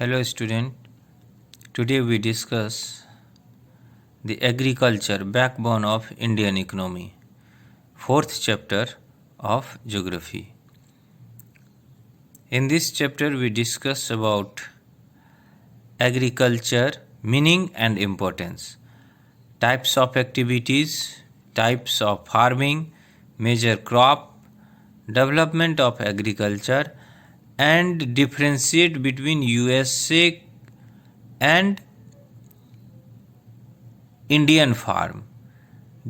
Hello student, today we discuss the agriculture backbone of Indian economy, fourth chapter of geography. In this chapter we discuss about agriculture, meaning and importance, types of activities, types of farming, major crop, development of agriculture, and differentiate between USA and Indian farm.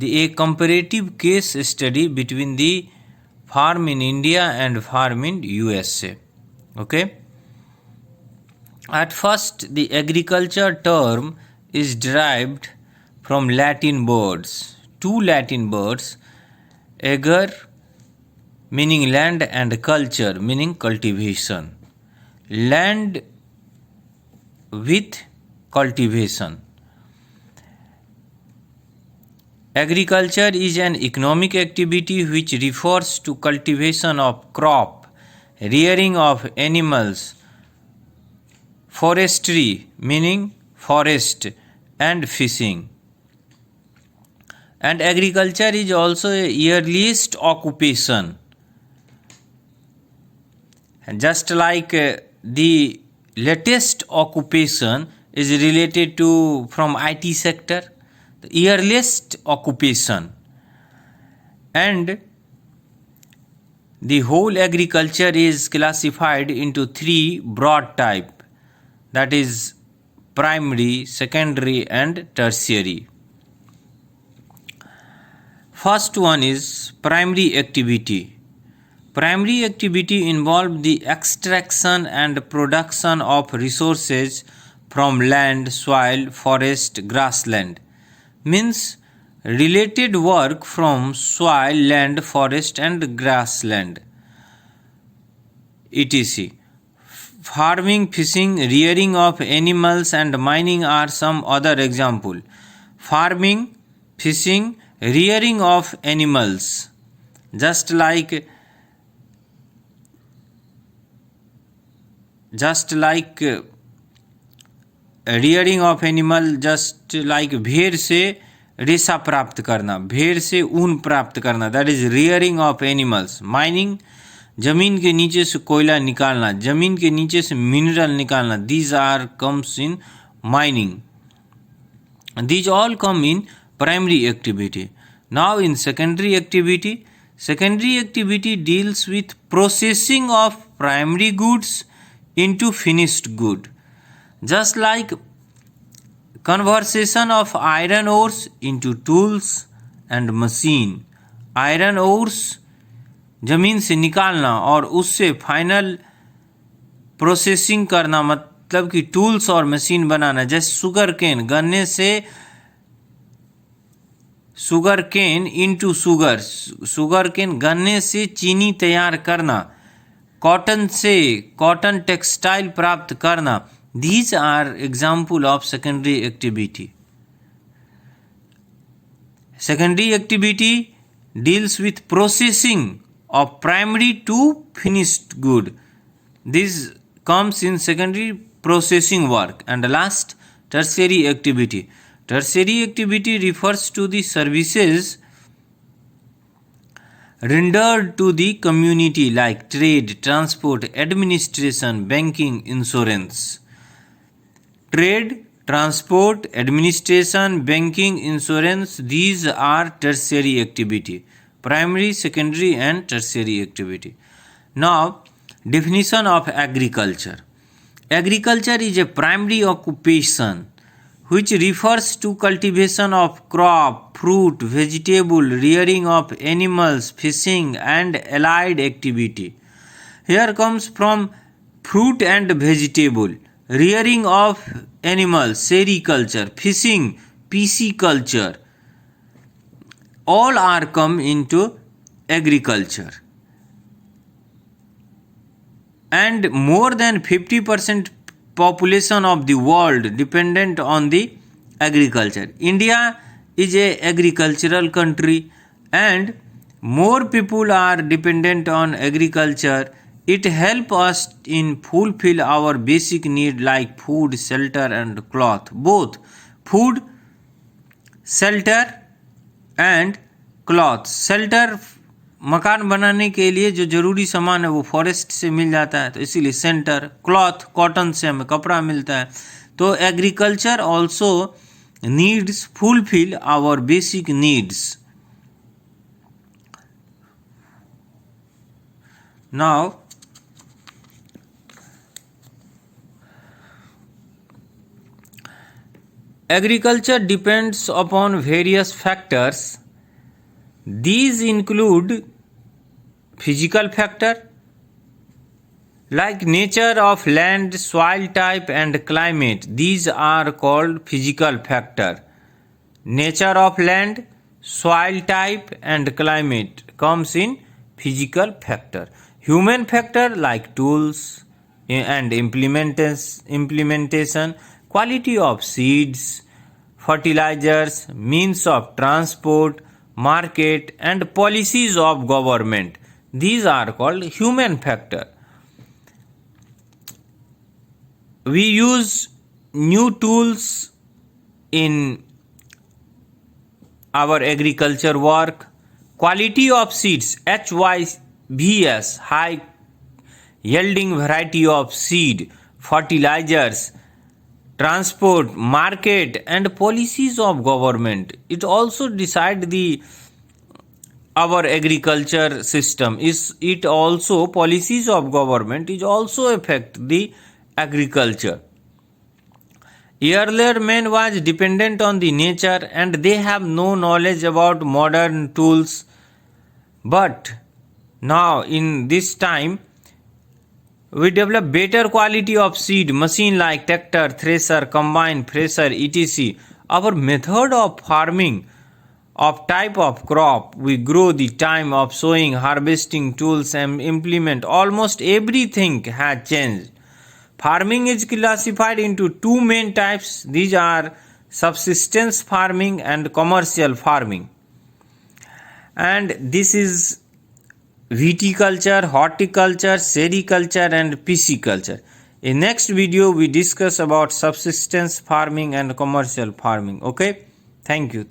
A comparative case study between the farm in India and farm in USA. Okay. At first, the agriculture term is derived from Latin words, two Latin words, ager meaning land and culture meaning cultivation. Land with cultivation. Agriculture is an economic activity which refers to cultivation of crop, rearing of animals, forestry meaning forest, and fishing. And agriculture is also a earliest occupation. Just like the latest occupation is related to from IT sector, the earliest occupation, and the whole agriculture is classified into three broad type, that is primary, secondary and tertiary. First one is primary activity. Primary activity involves the extraction and production of resources from land, soil, forest, grassland. Means related work from soil, land, forest and grassland, etc. Farming, fishing, rearing of animals and mining are some other example. Farming, fishing, rearing of animals, just like rearing of animal, just like भेड़ से रेशा प्राप्त करना, भेड़ से ऊन प्राप्त करना, that is rearing of animals. Mining, जमीन के नीचे से कोयला निकालना, जमीन के नीचे से मिनरल निकालना, these are comes in mining. These all come in primary activity. Now in secondary activity deals with processing of primary goods into finished good, just like conversion of iron ores into tools and machine. Iron ores जमीन से निकालना और उससे final processing करना, मतलब कि tools और machine बनाना. जैसे शुगर केन, गन्ने से sugar cane into sugar, sugar cane गन्ने से चीनी तैयार करना, कॉटन से कॉटन टेक्सटाइल प्राप्त करना. These are example of secondary activity. Secondary activity deals with processing of primary to finished good. This comes in secondary processing work. And last, tertiary activity. Tertiary activity refers to the services rendered to the community like trade, transport, administration, banking, insurance. Trade, transport, administration, banking, insurance, these are tertiary activity. Primary, secondary and tertiary activity. Now, definition of agriculture. Agriculture is a primary occupation which refers to cultivation of crop, fruit, vegetable, rearing of animals, fishing and allied activity. Here comes from fruit and vegetable, rearing of animals, sericulture, fishing, pisciculture, all are come into agriculture. And more than 50% population of the world dependent on the agriculture. India is a agricultural country and more people are dependent on agriculture It helps us in fulfill our basic need like food, shelter and cloth. Both food, shelter and cloth. Shelter मकान बनाने के लिए जो जरूरी सामान है वो forest से मिल जाता है, तो इसीलिए सेंटर. क्लॉथ, कॉटन से हमें कपड़ा मिलता है. तो agriculture also needs fulfil our basic needs. Now agriculture depends upon various factors. These include physical factor like nature of land, soil type and climate. These are called physical factor. Nature of land, soil type and climate comes in physical factor. Human factor like tools and implementation, quality of seeds, fertilizers, means of transport, market and policies of government. These are called human factor. We use new tools in our agriculture work. Quality of seeds, HYVS, high yielding variety of seed, fertilizers, transport, market and policies of government. It also decide our agriculture system. It also policies of government is also affect the agriculture. Earlier man was dependent on the nature and they have no knowledge about modern tools. But now in this time we develop better quality of seed, machine like tractor, thresher, combine, thresher, etc. Our method of farming, of type of crop we grow, the time of sowing, harvesting, tools and implement, almost everything has changed. Farming is classified into two main types. These are subsistence farming and commercial farming. And this is viticulture, horticulture, sericulture and pisciculture. In next video we discuss about subsistence farming and commercial farming. Okay, thank you.